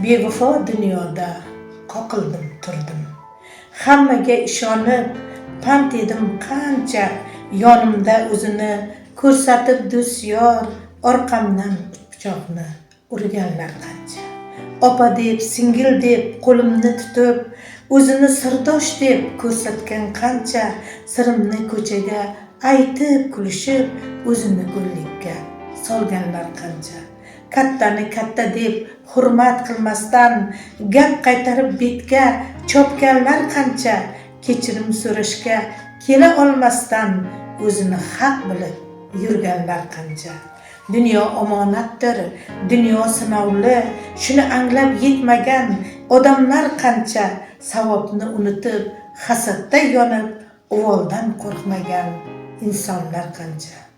Bevafo dunyoda qoqildim turdim. Hammaga ishonib pand edim qancha, yonimda o'zini ko'rsatib do'styor, orqamdan pichoqni urganlar qancha. Opa deb, singil deb qo'limni tutib, o'zini sirdosh deb ko'rsatgan qancha, sirimni ko'chaga aytib kulishib, o'zini go'llikka solganlar qancha. Kattani katta deb hurmat qilmasdan gap qaytarib betga chopganlar qancha. Kechirim so'rashga kela olmasdan o'zini haq bilib yurganlar qancha. Dunyo omonatdir, dunyo sinovli, shuni anglab yetmagan odamlar qancha. Savobni unutib hasadda yonib, uvoldan qo'rqmagan insonlar qancha.